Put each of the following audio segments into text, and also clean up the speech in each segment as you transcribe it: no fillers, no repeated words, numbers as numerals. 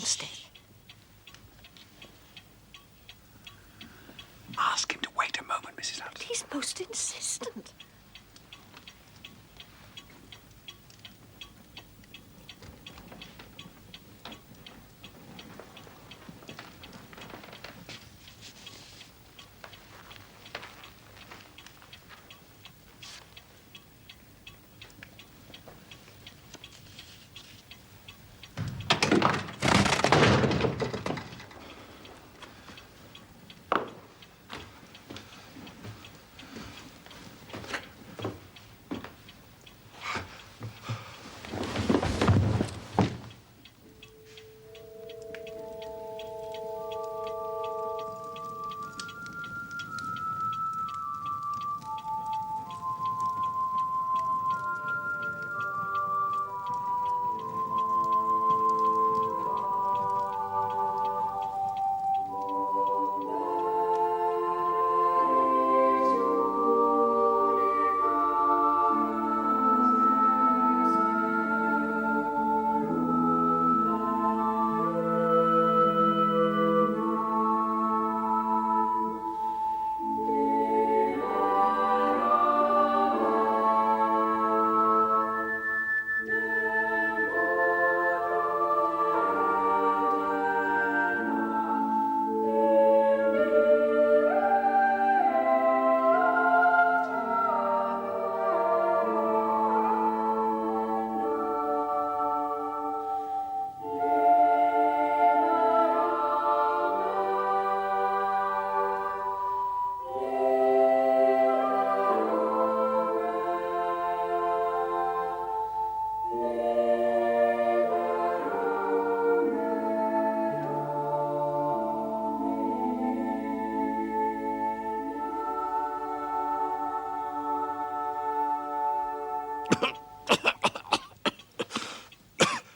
stay. Ask him to wait a moment, Mrs. Hudson. But he's most insistent.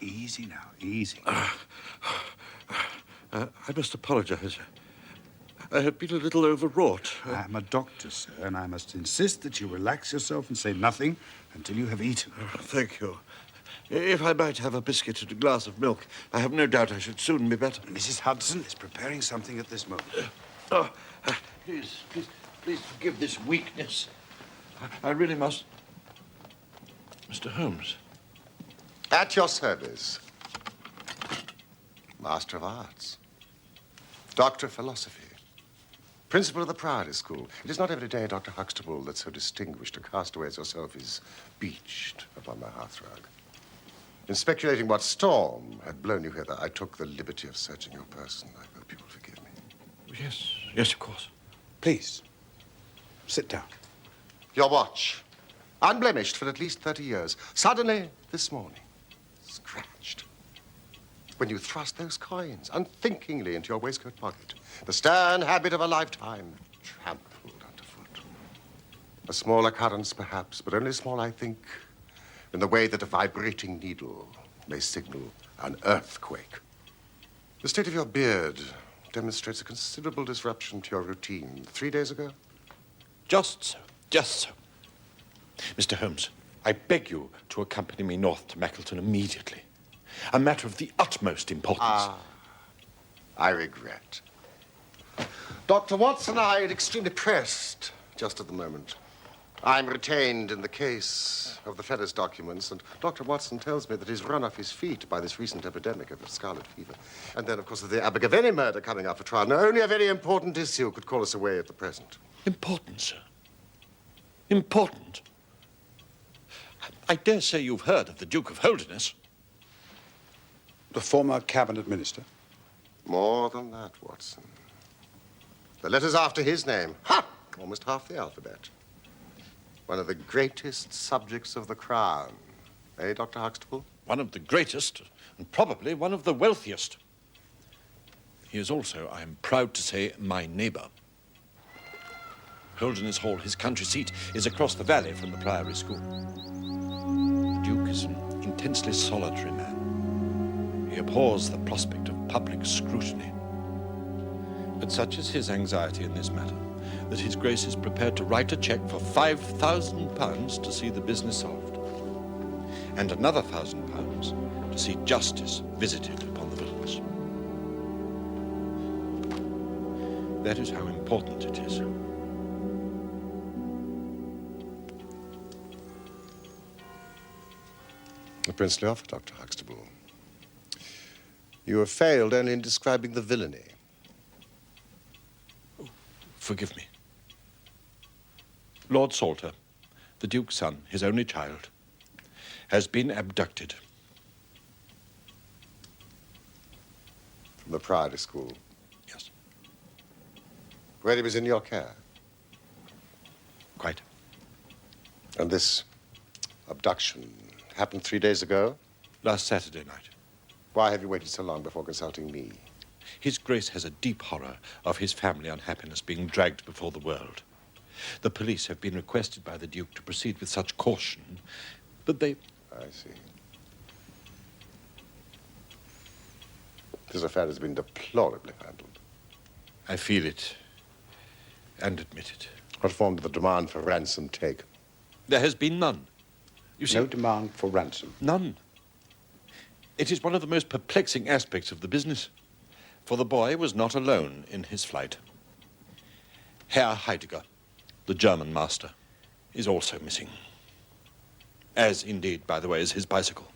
Easy now, easy. I must apologize. I have been a little overwrought. I'm a doctor, sir, and I must insist that you relax yourself and say nothing until you have eaten. Thank you. If I might have a biscuit and a glass of milk, I have no doubt I should soon be better. Mrs. Hudson is preparing something at this moment. Please forgive this weakness. I really must... Mr. Holmes. At your service. Master of Arts. Doctor of Philosophy. Principal of the Priory School. It is not every day, Dr. Huxtable, that so distinguished a castaway as yourself is beached upon my hearthrug. In speculating what storm had blown you hither, I took the liberty of searching your person. I hope you will forgive me. Yes, of course. Please, sit down. Your watch, unblemished for at least 30 years, suddenly, this morning, scratched. When you thrust those coins unthinkingly into your waistcoat pocket, the stern habit of a lifetime trampled underfoot. A small occurrence, perhaps, but only small, I think, in the way that a vibrating needle may signal an earthquake. The state of your beard demonstrates a considerable disruption to your routine. 3 days ago? Just so. Mr. Holmes, I beg you to accompany me north to Mackleton immediately. A matter of the utmost importance. I regret. Dr. Watson and I are extremely pressed just at the moment. I'm retained in the case of the Ferris documents, and Dr. Watson tells me that he's run off his feet by this recent epidemic of scarlet fever. And then, of course, the Abergavenny murder coming up for trial. Now, only a very important issue could call us away at the present. Important, sir. Important. I dare say you've heard of the Duke of Holderness. The former cabinet minister. More than that, Watson. The letter's after his name. Ha! Almost half the alphabet. One of the greatest subjects of the crown. Eh, Dr. Huxtable? One of the greatest, and probably one of the wealthiest. He is also, I am proud to say, my neighbor. Holderness Hall, his country seat, is across the valley from the Priory School. The Duke is an intensely solitary man. He abhors the prospect of public scrutiny. But such is his anxiety in this matter, that His Grace is prepared to write a cheque for £5,000 to see the business solved, and another £1,000 to see justice visited upon the villains. That is how important it is. A princely offer, Dr. Huxtable. You have failed only in describing the villainy. Forgive me. Lord Salter, the Duke's son, his only child, has been abducted. From the Priory School, Yes, where he was in your care. quite. And this abduction happened 3 days ago? Last Saturday night. Why have you waited so long before consulting me? His Grace has a deep horror of his family unhappiness being dragged before the world. The police have been requested by the Duke to proceed with such caution, but they... I see. This affair has been deplorably handled. I feel it and admit it. What form did the demand for ransom take? There has been none. You see, No demand for ransom. none. It is one of the most perplexing aspects of the business. For the boy was not alone in his flight. Herr Heidegger, the German master, is also missing. As, indeed, by the way, is his bicycle.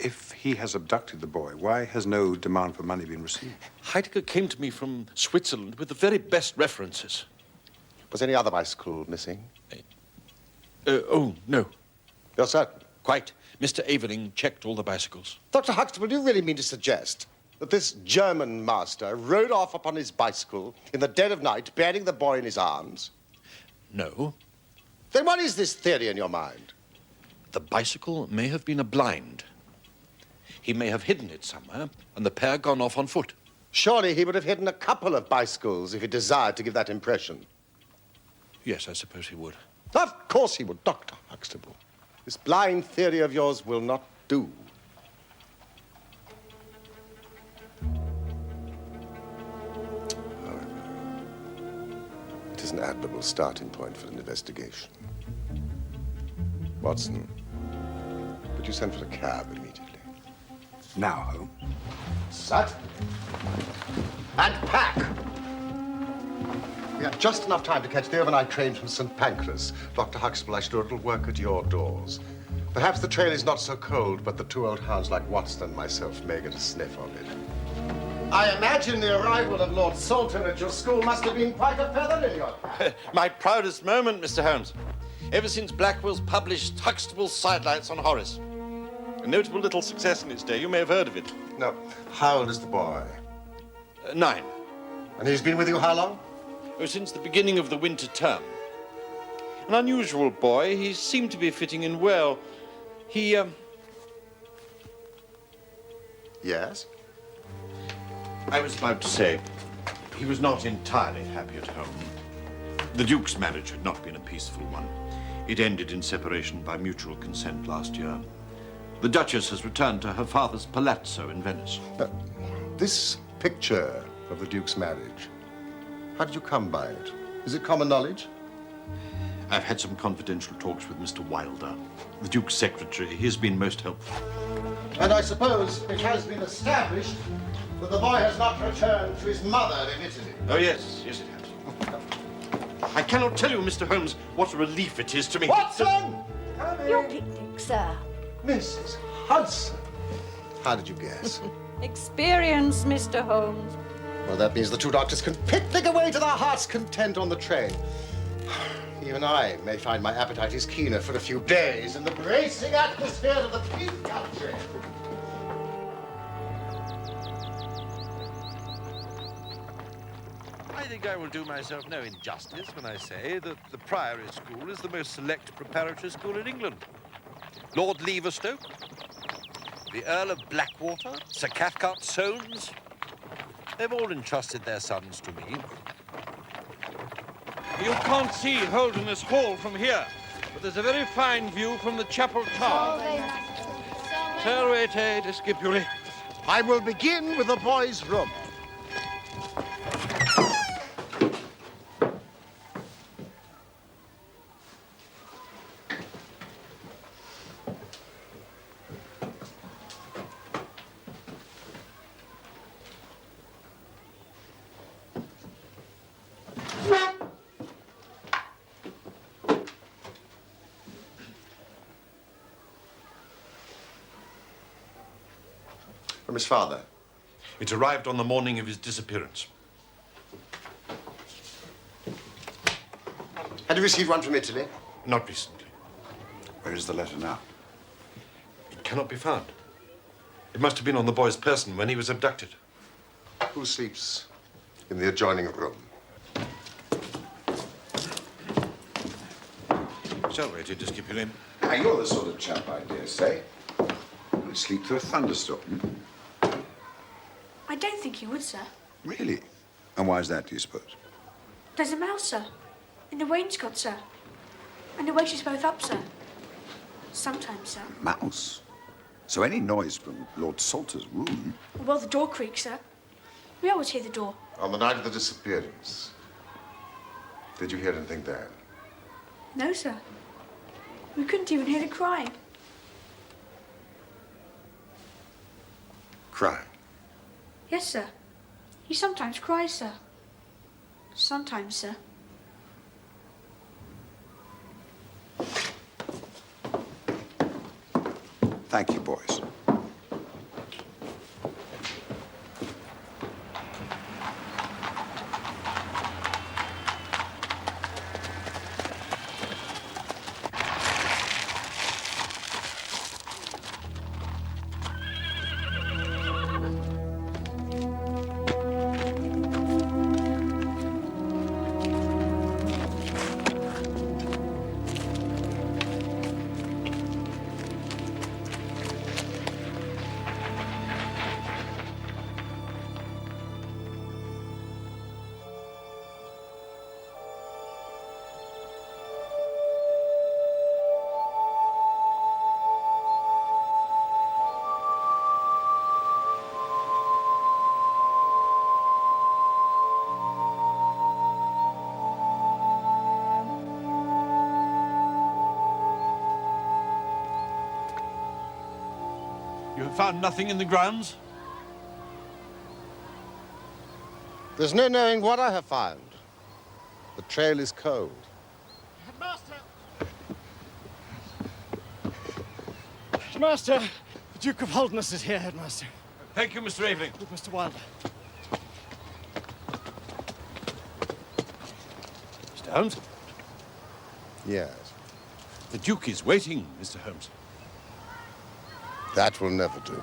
If he has abducted the boy, why has no demand for money been received? Heidegger came to me from Switzerland with the very best references. Was any other bicycle missing? Oh, no. You're certain? Quite. Mr. Aveling checked all the bicycles. Dr. Huxtable, do you really mean to suggest that this German master rode off upon his bicycle in the dead of night, bearing the boy in his arms? No. Then what is this theory in your mind? The bicycle may have been a blind. He may have hidden it somewhere, and the pair gone off on foot. Surely he would have hidden a couple of bicycles if he desired to give that impression. Yes, I suppose he would. Of course he would, Dr. Huxtable. This blind theory of yours will not do. However, it is an admirable starting point for an investigation. Watson, would you send for a cab immediately? Now, Holmes. Sat. And pack! We have just enough time to catch the overnight train from St. Pancras. Dr. Huxtable, I should do a little work at your doors. Perhaps the trail is not so cold, but the two old hounds like Watson and myself may get a sniff of it. I imagine the arrival of Lord Salter at your school must have been quite a feather in your cap. My proudest moment, Mr. Holmes. Ever since Blackwell's published Huxtable's Sidelights on Horace. A notable little success in its day. You may have heard of it. No. How old is the boy? 9. And he's been with you how long? Oh, since the beginning of the winter term. An unusual boy. He seemed to be fitting in well. He, Yes? I was about to say, he was not entirely happy at home. The Duke's marriage had not been a peaceful one. It ended in separation by mutual consent last year. The Duchess has returned to her father's palazzo in Venice. This picture of the Duke's marriage, how did you come by it? Is it common knowledge? I've had some confidential talks with Mr. Wilder, the Duke's secretary. He has been most helpful. And I suppose it has been established that the boy has not returned to his mother in Italy. Oh, yes. Yes, it has. I cannot tell you, Mr. Holmes, what a relief it is to me. Watson! Your picnic, sir. Mrs. Hudson. How did you guess? Experience, Mr. Holmes. Well, that means the two doctors can picnic away to their heart's content on the train. Even I may find my appetite is keener for a few days in the bracing atmosphere of the Peak Country. I think I will do myself no injustice when I say that the Priory School is the most select preparatory school in England. Lord Leverstoke, the Earl of Blackwater, Sir Cathcart Soames, they've all entrusted their sons to me. You can't see Holderness Hall from here, but there's a very fine view from the chapel tower. Servete discipuli. I will begin with the boy's room. From his father? It arrived on the morning of his disappearance. Had you received one from Italy? Not recently. Where is the letter now? It cannot be found. It must have been on the boy's person when he was abducted. Who sleeps in the adjoining room? Shall we, Discipline? Now, you're the sort of chap, I dare say, who would sleep through a thunderstorm. I don't think you would, sir. Really? And why is that, do you suppose? There's a mouse, sir. In the wainscot, sir. And it wakes us both up, sir. Sometimes, sir. Mouse? So any noise from Lord Salter's room... Well, the door creaks, sir. We always hear the door. On the night of the disappearance, did you hear anything then? No, sir. We couldn't even hear the crying. Crying? Yes, sir. He sometimes cries, sir. Sometimes, sir. Thank you, boys. You have found nothing in the grounds? There's no knowing what I have found. The trail is cold. Headmaster! Headmaster! The Duke of Holderness is here, Headmaster. Thank you, Mr. Aveling. With Mr. Wilder. Mr. Holmes? Yes. The Duke is waiting, Mr. Holmes. That will never do.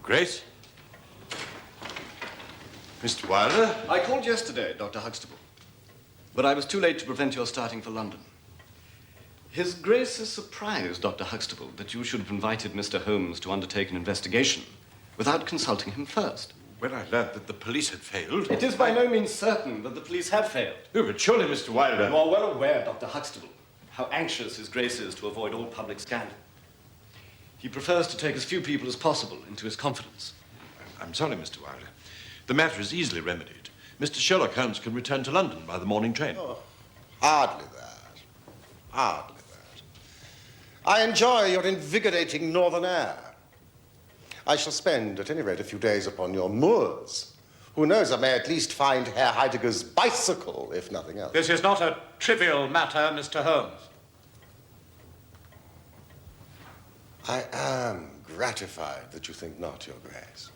Grace? Mr. Wilder? I called yesterday, Dr. Huxtable, but I was too late to prevent your starting for London. His Grace is surprised, Dr. Huxtable, that you should have invited Mr. Holmes to undertake an investigation without consulting him first. When I learned that the police had failed... It is by no means certain that the police have failed. Oh, but surely, Mr. Wilder... You are well aware, Dr. Huxtable, how anxious His Grace is to avoid all public scandal. He prefers to take as few people as possible into his confidence. I'm sorry, Mr. Wilder. The matter is easily remedied. Mr. Sherlock Holmes can return to London by the morning train. Oh, hardly that. Hardly that. I enjoy your invigorating northern air. I shall spend, at any rate, a few days upon your moors. Who knows, I may at least find Herr Heidegger's bicycle, if nothing else. This is not a trivial matter, Mr. Holmes. I am gratified that you think not, Your Grace.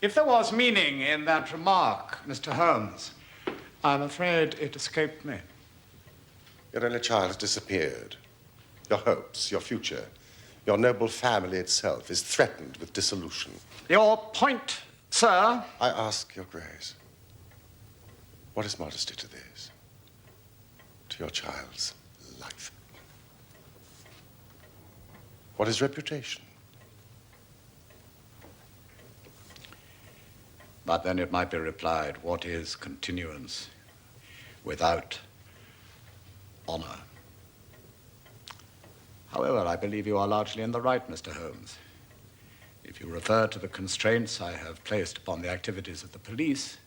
If there was meaning in that remark, Mr. Holmes, I'm afraid it escaped me. Your only child has disappeared. Your hopes, your future, your noble family itself is threatened with dissolution. Your point, sir? I ask, Your Grace, what is modesty to this? To your child's life? What is reputation? But then it might be replied, what is continuance without honor? However, I believe you are largely in the right, Mr. Holmes. If you refer to the constraints I have placed upon the activities of the police,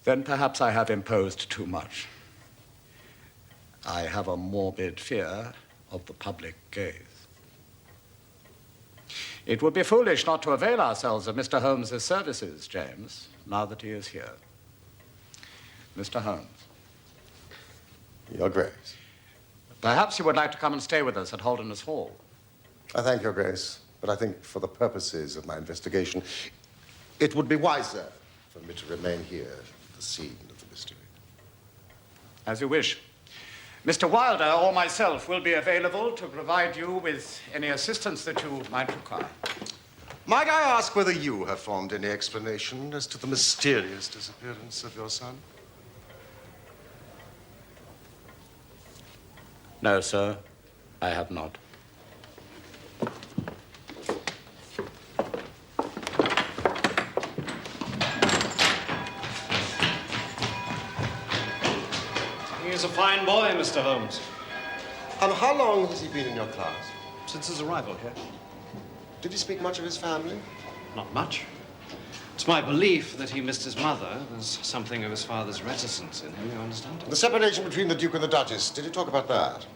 then perhaps I have imposed too much. I have a morbid fear of the public gaze. It would be foolish not to avail ourselves of Mr. Holmes's services, James, now that he is here. Mr. Holmes. Your Grace. Perhaps you would like to come and stay with us at Holderness Hall. I thank Your Grace, but I think for the purposes of my investigation, it would be wiser for me to remain here at the scene of the mystery. As you wish. Mr. Wilder or myself will be available to provide you with any assistance that you might require. Might I ask whether you have formed any explanation as to the mysterious disappearance of your son? No, sir, I have not. He's a fine boy, Mr. Holmes. And how long has he been in your class? Since his arrival here. Did he speak much of his family? Not much. It's my belief that he missed his mother. There's something of his father's reticence in him, you understand? The separation between the Duke and the Duchess, did he talk about that?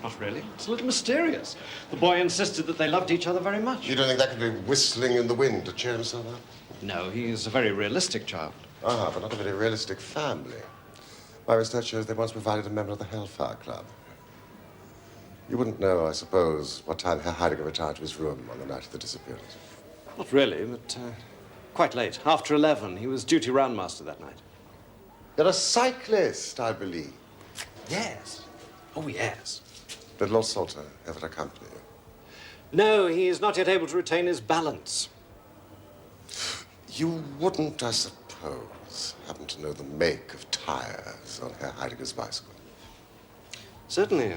Not really. It's a little mysterious. The boy insisted that they loved each other very much. You don't think that could be whistling in the wind to cheer himself up? No, he's a very realistic child. Ah, but not a very realistic family. My research shows they once provided a member of the Hellfire Club. You wouldn't know, I suppose, what time Herr Heidegger retired to his room on the night of the disappearance. Not really, but quite late. After 11. He was duty roundmaster that night. You're a cyclist, I believe. Yes. Oh, yes. Did Lord Salter ever accompany you? No, he is not yet able to retain his balance. You wouldn't, I suppose, happen to know the make of tires on Herr Heidegger's bicycle? Certainly.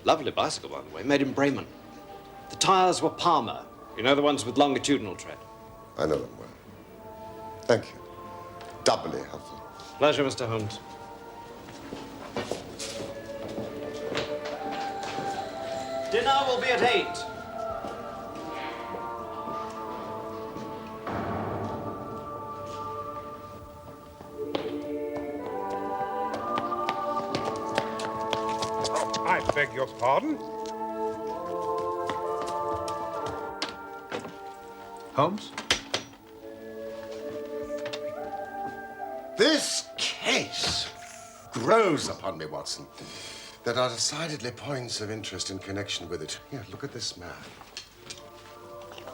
Lovely bicycle, by the way, made in Bremen. The tires were Palmer. You know, the ones with longitudinal tread. I know them well. Thank you. Doubly helpful. Pleasure, Mr. Holmes. Dinner will be at 8. I beg your pardon? Holmes? This case grows upon me, Watson. There are decidedly points of interest in connection with it. Here, look at this map.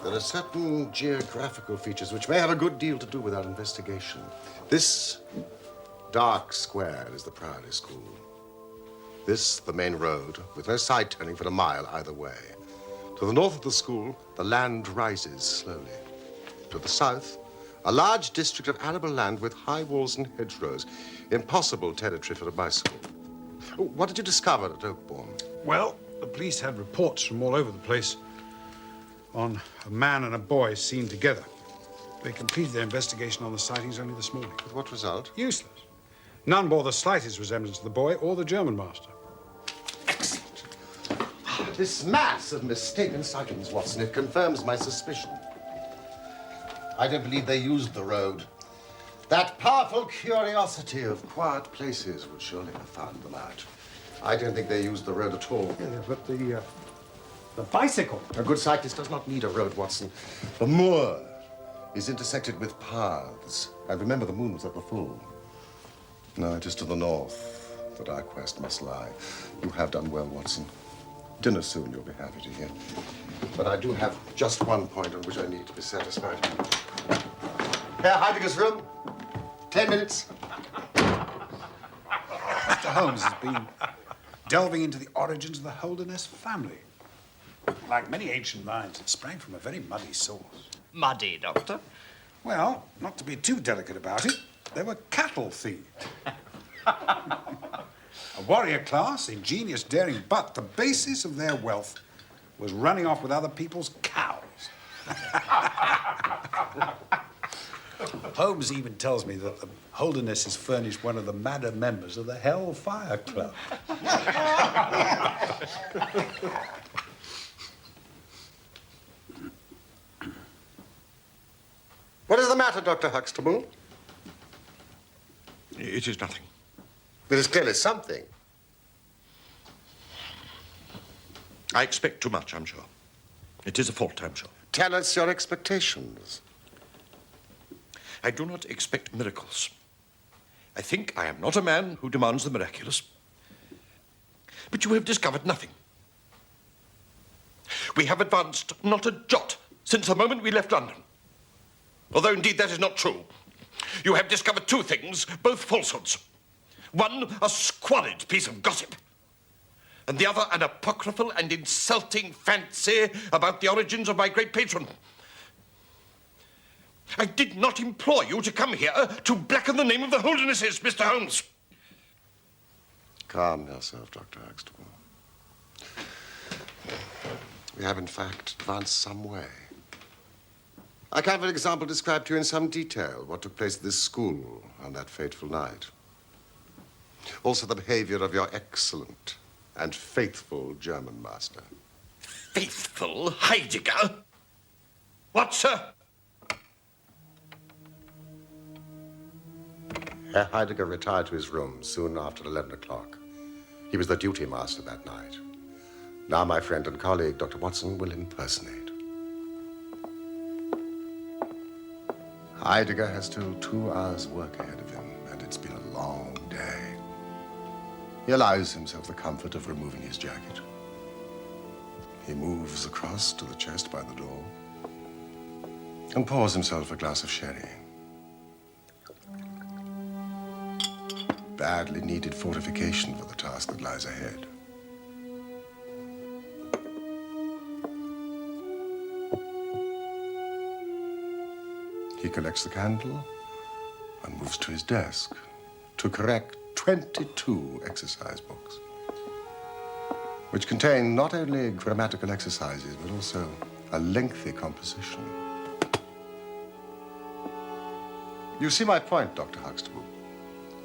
There are certain geographical features which may have a good deal to do with our investigation. This dark square is the Priory School. This, the main road, with no side turning for a mile either way. To the north of the school, the land rises slowly. To the south, a large district of arable land with high walls and hedgerows. Impossible territory for a bicycle. What did you discover at Oakbourne? Well, the police had reports from all over the place on a man and a boy seen together. They completed their investigation on the sightings only this morning. With what result? Useless. None bore the slightest resemblance to the boy or the German master. Excellent. This mass of mistaken sightings, Watson, it confirms my suspicion. I don't believe they used the road. That powerful curiosity of quiet places would surely have found them out. I don't think they used the road at all. Yeah, but the bicycle. A good cyclist does not need a road, Watson. The moor is intersected with paths. And remember, the moon was at the full. No, it is to the north that our quest must lie. You have done well, Watson. Dinner soon, you'll be happy to hear. But I do have just one point on which I need to be satisfied. Herr Heidegger's room. 10 minutes. Mr. Holmes has been delving into the origins of the Holderness family. Like many ancient minds, it sprang from a very muddy source. Muddy, Doctor? Well, not to be too delicate about it, they were cattle thieves. A warrior class, ingenious, daring, but the basis of their wealth was running off with other people's cows. Holmes even tells me that the Holderness has furnished one of the madder members of the Hellfire Club. What is the matter, Dr. Huxtable? It is nothing. There is clearly something. I expect too much, I'm sure. It is a fault, I'm sure. Tell us your expectations. I do not expect miracles. I think I am not a man who demands the miraculous. But you have discovered nothing. We have advanced not a jot since the moment we left London. Although, indeed, that is not true. You have discovered two things, both falsehoods. One, a squalid piece of gossip, and the other, an apocryphal and insulting fancy about the origins of my great patron. I did not implore you to come here to blacken the name of the Holdernesses, Mr. Holmes. Calm yourself, Dr. Huxtable. We have, in fact, advanced some way. I can, for example, describe to you in some detail what took place at this school on that fateful night. Also the behavior of your excellent and faithful German master. Faithful Heidegger? What, sir? Herr Heidegger retired to his room soon after 11 o'clock. He was the duty master that night. Now my friend and colleague, Dr. Watson, will impersonate. Heidegger has still 2 hours' work ahead of him, and it's been a long day. He allows himself the comfort of removing his jacket. He moves across to the chest by the door and pours himself a glass of sherry. Badly needed fortification for the task that lies ahead. He collects the candle and moves to his desk to correct 22 exercise books, which contain not only grammatical exercises, but also a lengthy composition. You see my point, Dr. Huxtable.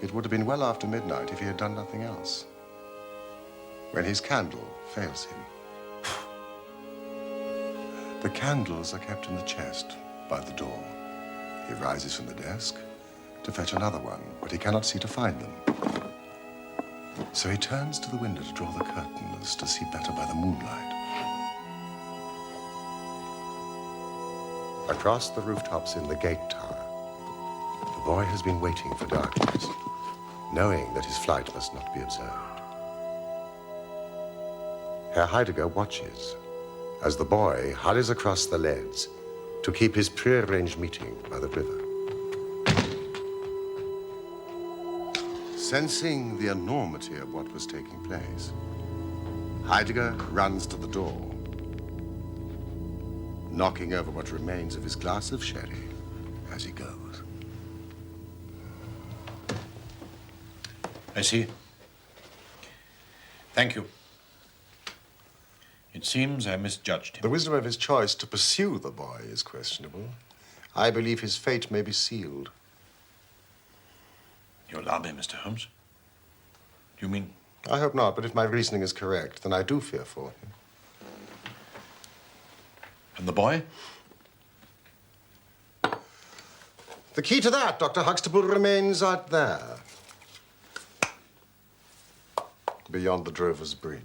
It would have been well after midnight if he had done nothing else. When his candle fails him. The candles are kept in the chest by the door. He rises from the desk to fetch another one, but he cannot see to find them. So he turns to the window to draw the curtains to see better by the moonlight. Across the rooftops in the gate tower, the boy has been waiting for darkness, knowing that his flight must not be observed. Herr Heidegger watches as the boy hurries across the leads to keep his prearranged meeting by the river. Sensing the enormity of what was taking place, Heidegger runs to the door, knocking over what remains of his glass of sherry as he goes. I see. Thank you. It seems I misjudged him. The wisdom of his choice to pursue the boy is questionable. I believe his fate may be sealed. You alarm me, Mr. Holmes. Do you mean? I hope not, but if my reasoning is correct, then I do fear for him. And the boy? The key to that, Dr. Huxtable, remains out there. Beyond the Drover's Bridge.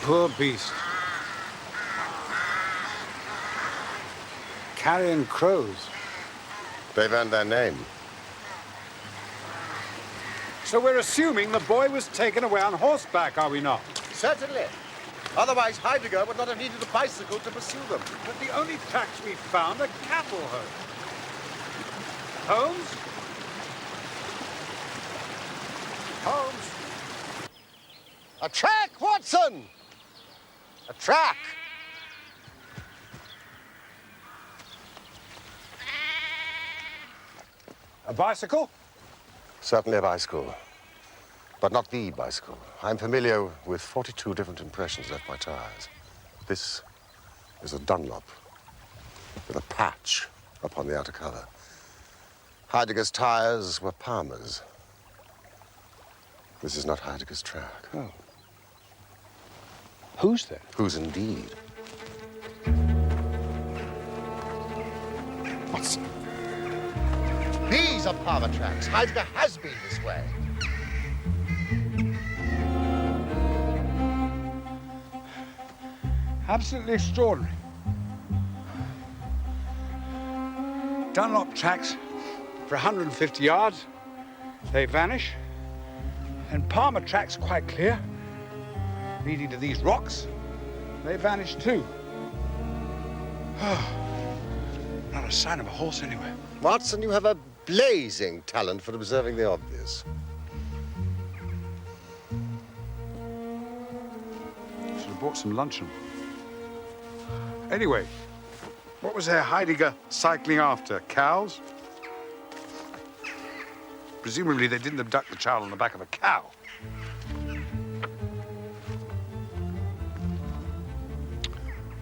Poor beast. Carrion crows. They've earned their name. So we're assuming the boy was taken away on horseback, are we not? Certainly. Otherwise, Heidegger would not have needed a bicycle to pursue them. But the only tracks we found are cattle, Holmes. Holmes? A track, Watson! A track! A bicycle? Certainly a bicycle. But not the bicycle. I'm familiar with 42 different impressions left by tires. This is a Dunlop with a patch upon the outer cover. Heidegger's tires were Palmer's. This is not Heidegger's track. Oh. Who's there? Who's indeed? Watson. These are Palmer tracks. Heidegger has been this way. Absolutely extraordinary. Dunlop tracks for 150 yards. They vanish. And Palmer tracks quite clear, leading to these rocks. They vanish too. Not a sign of a horse anywhere. Watson, you have a blazing talent for observing the obvious. Should have bought some luncheon. Anyway, what was Herr Heidegger cycling after? Cows? Presumably they didn't abduct the child on the back of a cow.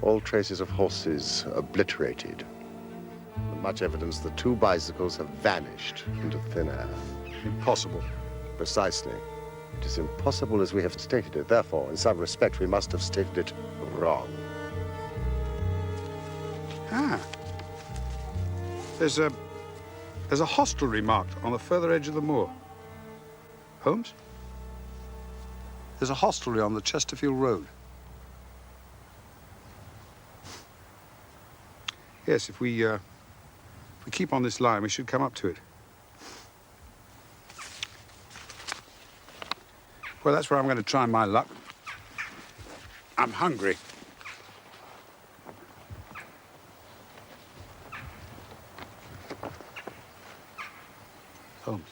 All traces of horses obliterated. And much evidence that two bicycles have vanished into thin air. Impossible. Precisely. It is impossible as we have stated it. Therefore, in some respect, we must have stated it wrong. Ah. There's a hostelry marked on the further edge of the moor. Holmes? There's a hostelry on the Chesterfield Road. Yes, if we keep on this line, we should come up to it. Well, that's where I'm going to try my luck. I'm hungry. Holmes.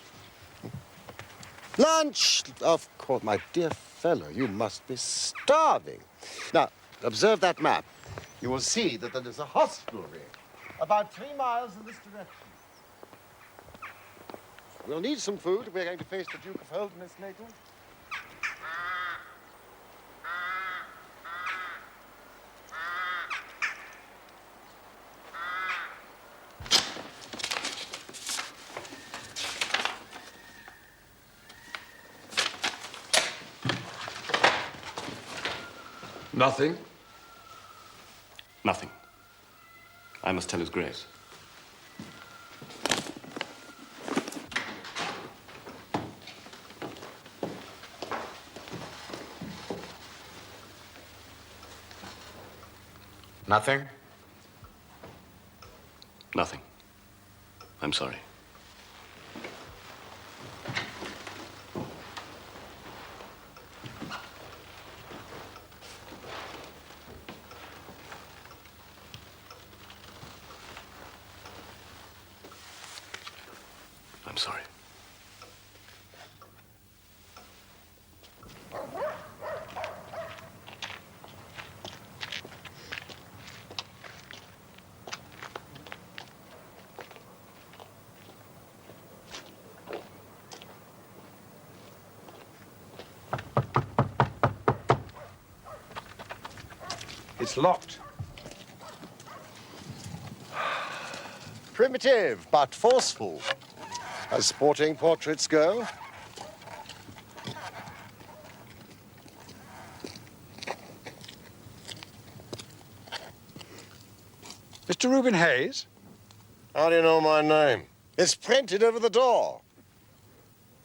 Lunch! Of course, my dear fellow, you must be starving. Now, observe that map. You will see that there is a hostelry about 3 miles in this direction. We'll need some food if we're going to face the Duke of Holderness later. Nothing? Nothing. I must tell His Grace. Nothing? Nothing. I'm sorry. I'm sorry. It's locked. Primitive, but forceful, as sporting portraits go. Mr. Reuben Hayes? How do you know my name? It's printed over the door.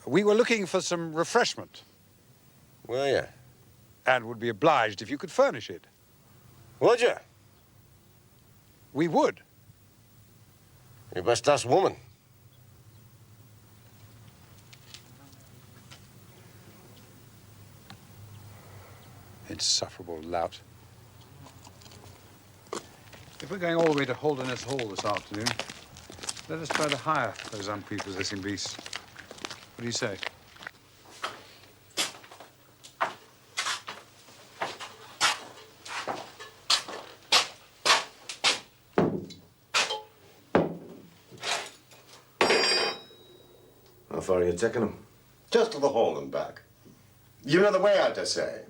We were looking for some refreshment Were you? and would be obliged if you could furnish it. Would you? We would. You best ask woman. Insufferable lout. If we're going all the way to Holderness Hall this afternoon, let us try to hire those unprepossessing beasts. What do you say? How far are you taking them? Just to the hall and back. You know the way, I dare say.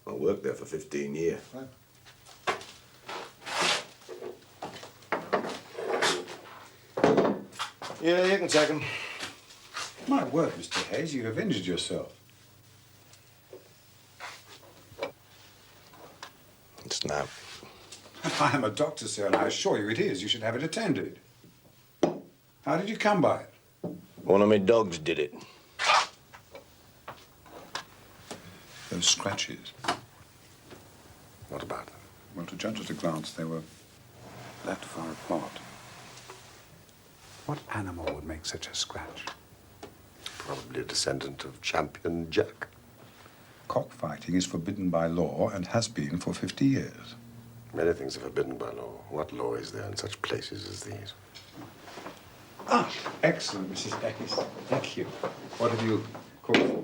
I worked there for 15 years. Yeah, you can take them. My word, Mr. Hayes, you have injured yourself. snap. I am a doctor, sir, and I assure you it is. You should have it attended. How did you come by it? One of my dogs did it. Those scratches. What about them? Well, to judge at a glance, they were that far apart. What animal would make such a scratch? Probably a descendant of Champion Jack. Cockfighting is forbidden by law and has been for 50 years. Many things are forbidden by law. What law is there in such places as these? Ah, excellent, Mrs. Davis. Thank you. What have you cooked for me?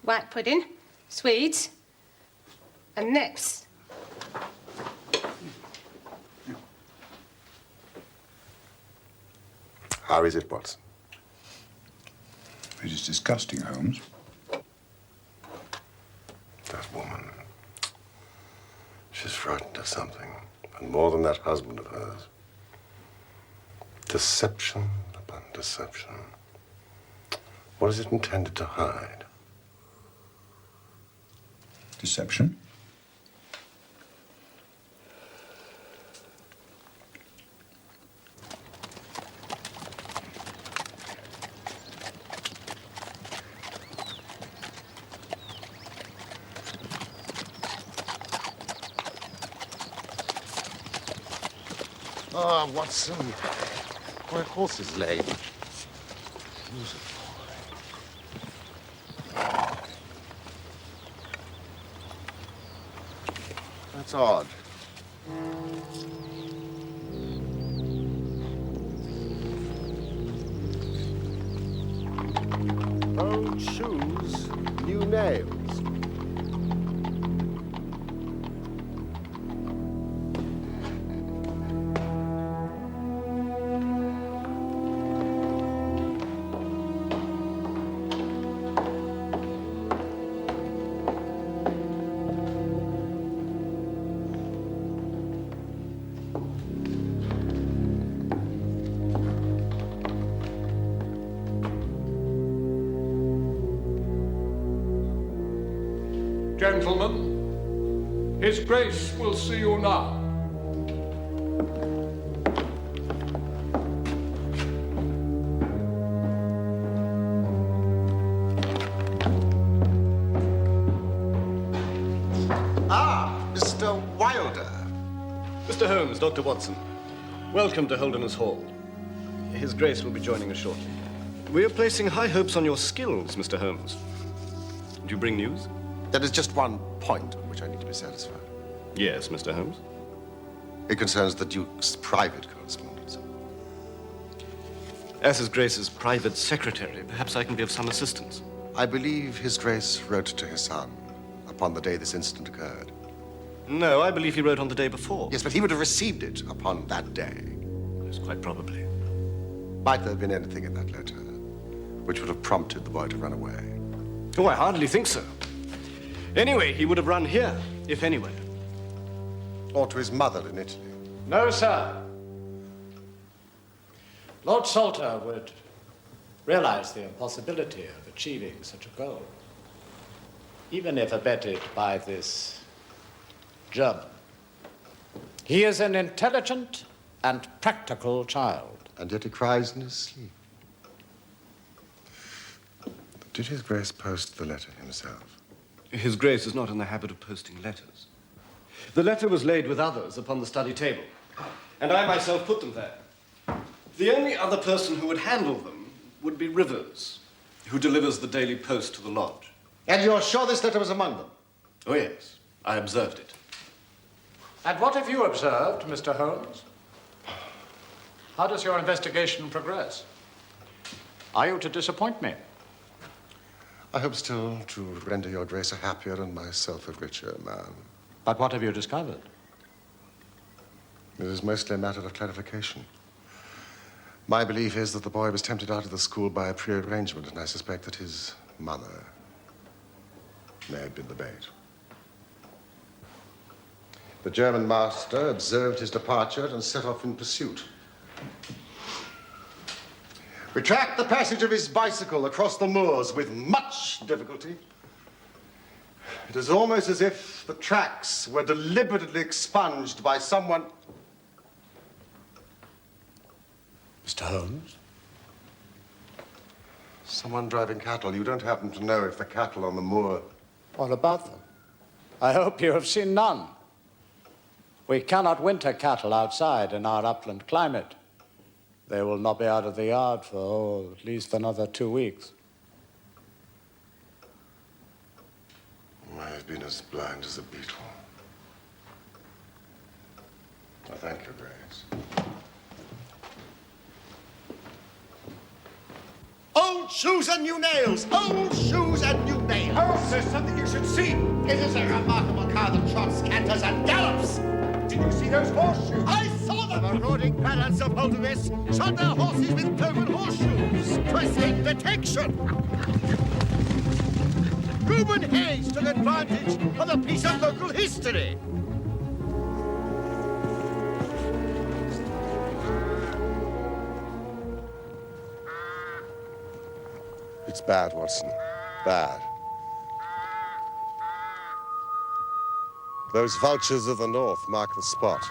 White pudding, swedes, and nips. How is it, Watson? It is disgusting, Holmes. That woman. She's frightened of something. And more than that husband of hers. Deception upon deception. What is it intended to hide? Deception? Ah, Watson. My horse is lame. That's odd. Old shoes, new nails. Gentlemen, His Grace will see you now. Ah, Mr. Wilder. Mr. Holmes, Dr. Watson, welcome to Holderness Hall. His Grace will be joining us shortly. We are placing high hopes on your skills, Mr. Holmes. Do you bring news? There is just one point on which I need to be satisfied. Yes, Mr. Holmes. It concerns the Duke's private correspondence. As His Grace's private secretary, perhaps I can be of some assistance. I believe His Grace wrote to his son upon the day this incident occurred. No, I believe he wrote on the day before. Yes, but he would have received it upon that day. Yes, quite probably. Might there have been anything in that letter which would have prompted the boy to run away? Oh, I hardly think so. Anyway, he would have run here, if anywhere. Or to his mother in Italy. No, sir. Lord Salter would realize the impossibility of achieving such a goal, even if abetted by this German. He is an intelligent and practical child. And yet he cries in his sleep. Did His Grace post the letter himself? His Grace is not in the habit of posting letters. The letter was laid with others upon the study table, and I myself put them there. The only other person who would handle them would be Rivers, who delivers the daily post to the lodge. And you're sure this letter was among them? Oh, yes. I observed it. And what have you observed, Mr. Holmes? How does your investigation progress? Are you to disappoint me? I hope still to render your Grace a happier and myself a richer man. But what have you discovered? It is mostly a matter of clarification. My belief is that the boy was tempted out of the school by a prearrangement, and I suspect that his mother may have been the bait. The German master observed his departure and set off in pursuit. We tracked the passage of his bicycle across the moors with much difficulty. It is almost as if the tracks were deliberately expunged by someone... Mr. Holmes? Someone driving cattle. You don't happen to know if the cattle on the moor... What about them? I hope you have seen none. We cannot winter cattle outside in our upland climate. They will not be out of the yard for, at least another 2 weeks. I've been as blind as a beetle. I thank you, Grace. Old shoes and new nails! Old shoes and new nails! Oh, there's something you should see. It is a remarkable car that trots, canters, and gallops! Did you see those horseshoes? I saw them! The marauding parents of Holderness shot their horses with cloven horseshoes to escape detection! Reuben Hayes took advantage of a piece of local history. It's bad, Watson. Bad. Those vultures of the north mark the spot.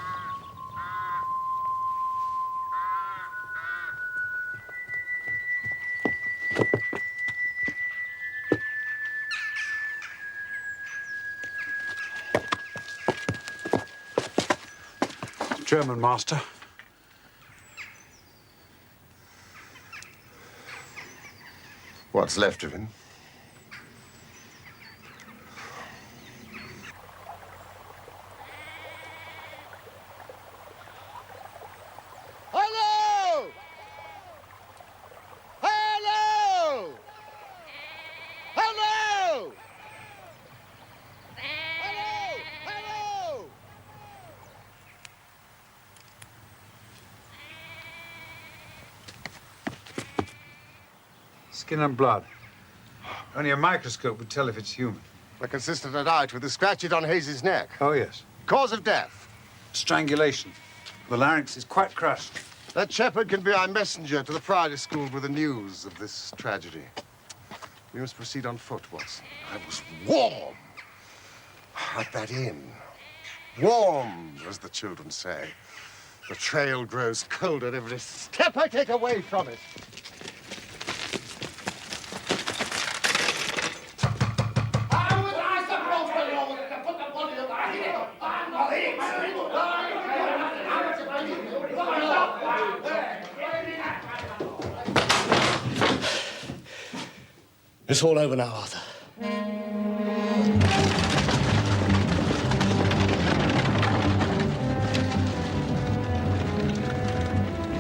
German master. What's left of him? Hello! Hello! Hello! Hello! Hello! Skin and blood. Only a microscope would tell if it's human. A consistent edad with the scratches on Hayes's neck. Oh, yes. Cause of death? Strangulation. The larynx is quite crushed. That shepherd can be our messenger to the Priory School with the news of this tragedy. We must proceed on foot, Watson. I was warm at that inn. Warm, as the children say. The trail grows colder every step I take away from it. It's all over now, Arthur.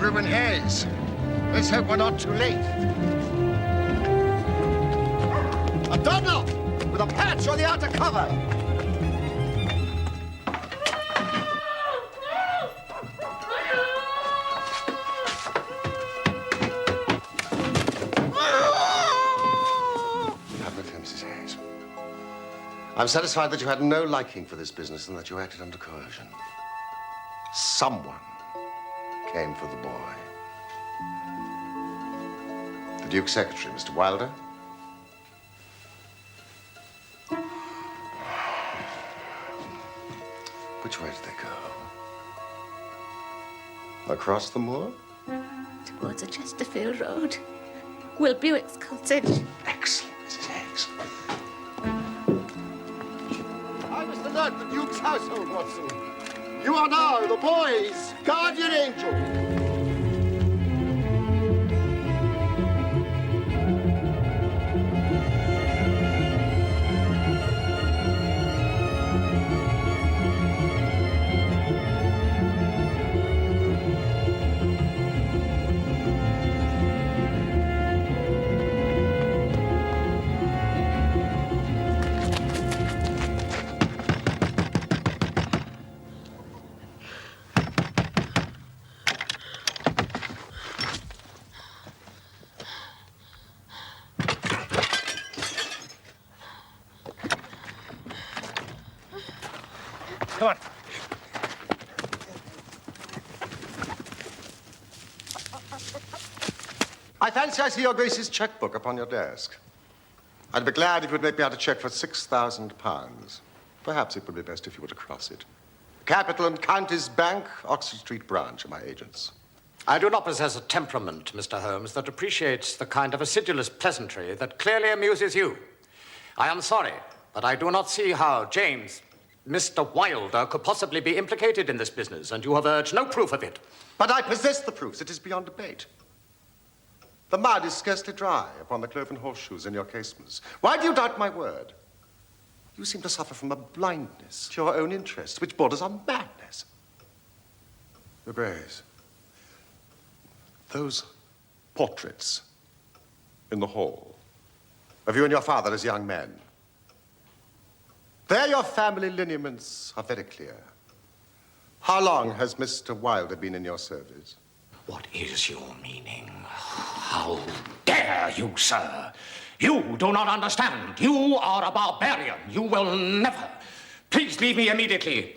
Reuben Hayes. Let's hope we're not too late. A Donald with a patch on the outer cover. I'm satisfied that you had no liking for this business and that you acted under coercion. Someone came for the boy. The Duke's secretary, Mr. Wilder. Which way did they go? Across the moor? Towards the Chesterfield Road. Will Buick's cottage. Excellent, Mrs. Higgs. I was the lad of the Duke's household, Watson. You are now the boy's guardian angel. Come on. I fancy I see your Grace's checkbook upon your desk. I'd be glad if you'd make me out a check for £6,000. Perhaps it would be best if you were to cross it. Capital and Counties Bank, Oxford Street branch are my agents. I do not possess a temperament, Mr. Holmes, that appreciates the kind of acidulous pleasantry that clearly amuses you. I am sorry, but I do not see how James, Mr. Wilder, could possibly be implicated in this business, and you have urged no proof of it. But I possess the proofs. It is beyond debate. The mud is scarcely dry upon the cloven horseshoes in your casements. Why do you doubt my word? You seem to suffer from a blindness to your own interests, which borders on madness. Your Grace, those portraits in the hall of you and your father as young men, there your family lineaments are very clear. How long has Mr. Wilder been in your service? What is your meaning? How dare you, sir? You do not understand. You are a barbarian. You will never. Please leave me immediately.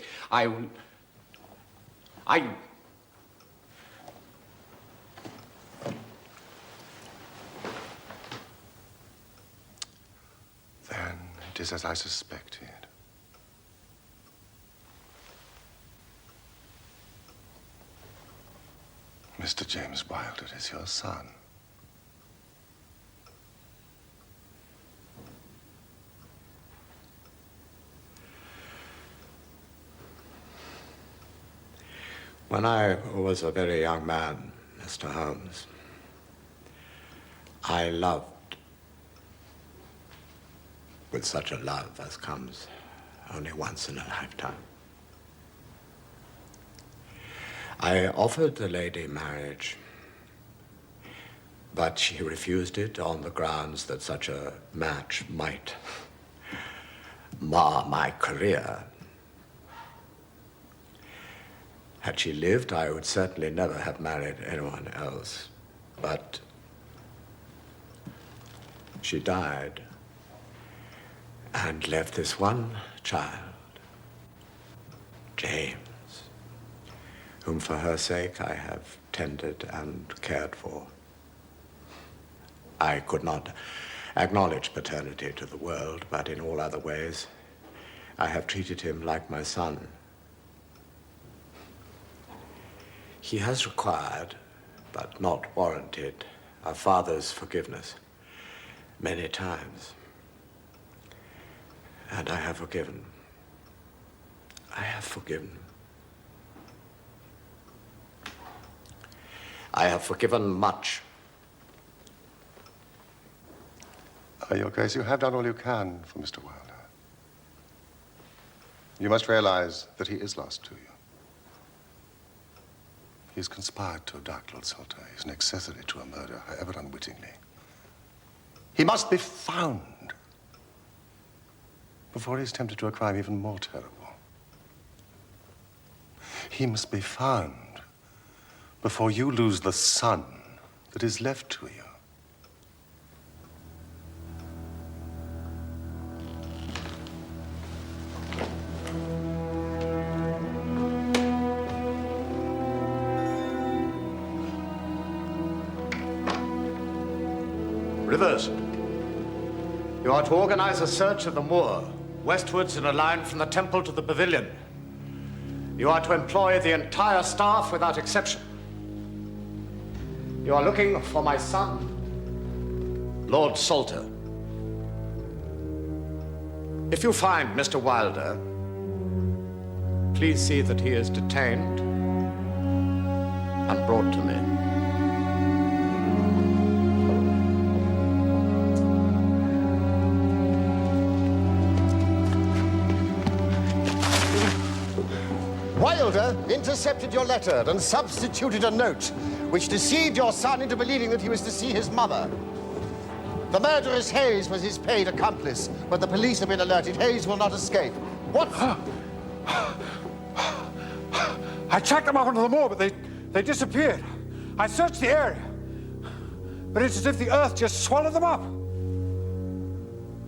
Then it is as I suspected. Mr. James Wilder is your son. When I was a very young man, Mr. Holmes, I loved with such a love as comes only once in a lifetime. I offered the lady marriage, but she refused it on the grounds that such a match might mar my career. Had she lived, I would certainly never have married anyone else, but she died and left this one child, James, whom for her sake I have tended and cared for. I could not acknowledge paternity to the world, but in all other ways, I have treated him like my son. He has required, but not warranted, a father's forgiveness many times. And I have forgiven. I have forgiven. I have forgiven much. Your Grace, you have done all you can for Mr. Wilder. You must realize that he is lost to you. He's conspired to abduct Lord Salter. He's an accessory to a murder, however unwittingly. He must be found before he's tempted to a crime even more terrible. He must be found before you lose the son that is left to you. Rivers, you are to organize a search of the moor, westwards in a line from the temple to the pavilion. You are to employ the entire staff without exception. You are looking for my son, Lord Salter. If you find Mr. Wilder, please see that he is detained and brought to me. Wilder intercepted your letter and substituted a note which deceived your son into believing that he was to see his mother. The murderous Hayes was his paid accomplice, but the police have been alerted. Hayes will not escape. What? I tracked them up onto the moor, but they disappeared. I searched the area, but it's as if the earth just swallowed them up.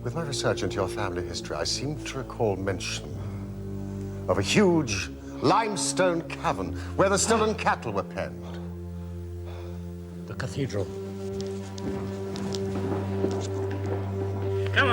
With my research into your family history, I seem to recall mention of a huge limestone cavern where the stolen cattle were penned. The cathedral. Come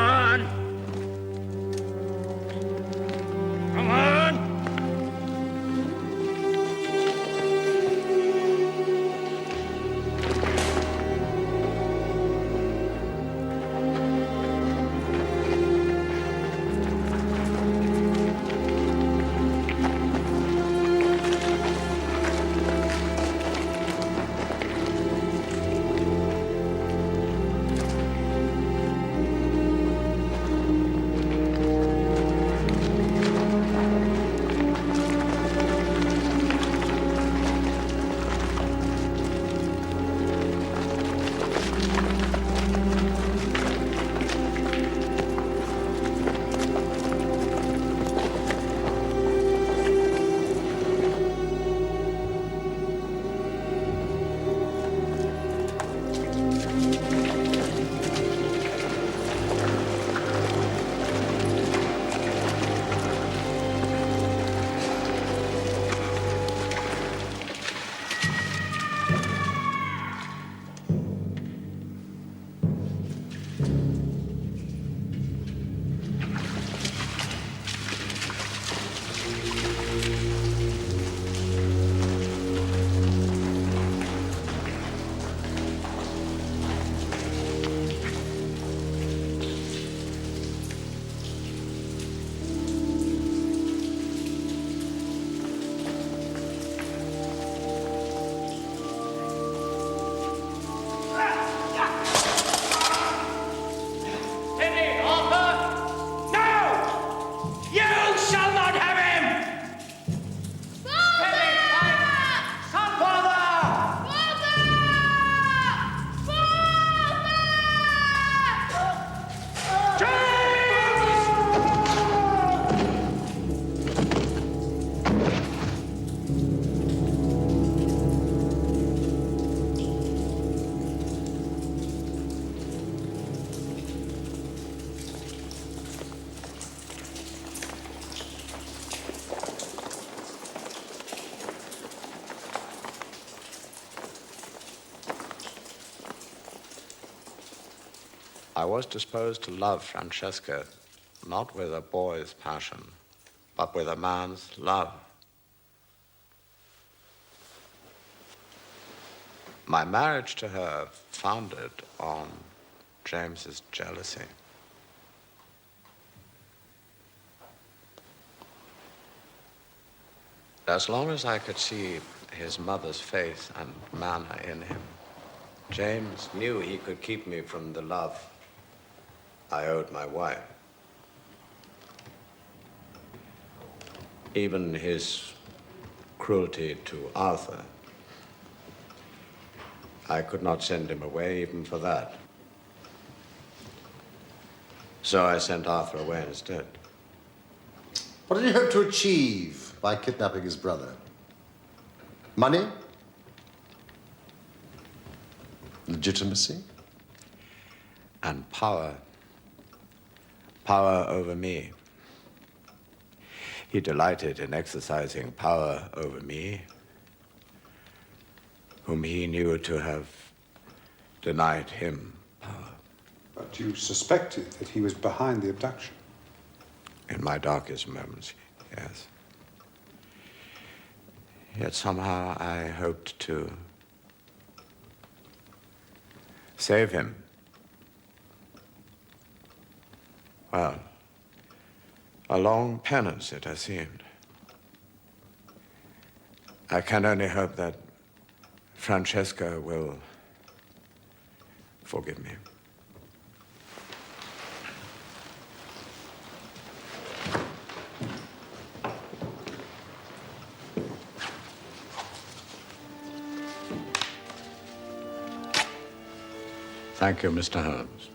I was disposed to love Francesca, not with a boy's passion, but with a man's love. My marriage to her founded on James's jealousy. As long as I could see his mother's faith and manner in him, James knew he could keep me from the love I owed my wife. Even his cruelty to Arthur, I could not send him away even for that. So I sent Arthur away instead. What did he hope to achieve by kidnapping his brother? Money? Legitimacy? And power. Power over me. He delighted in exercising power over me, whom he knew to have denied him power. But you suspected that he was behind the abduction? In my darkest moments, yes. Yet somehow I hoped to save him. Well, a long penance it has seemed. I can only hope that Francesca will forgive me. Thank you, Mr. Holmes.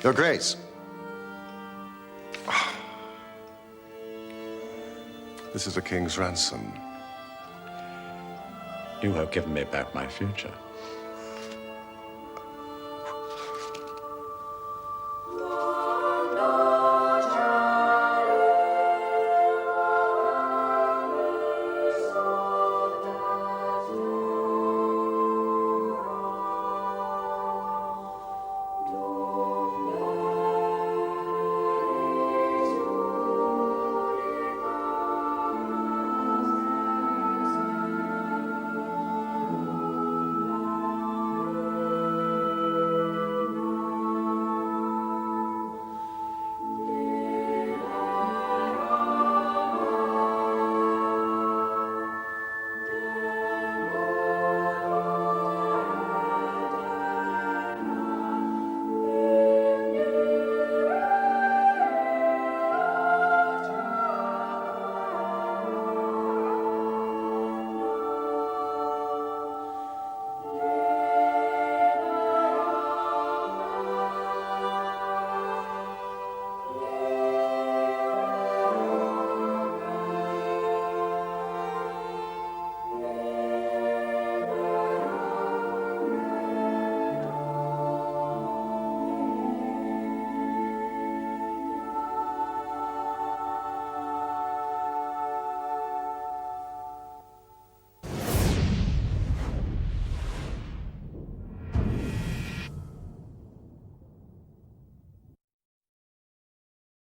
Your Grace. This is the king's ransom. You have given me back my future.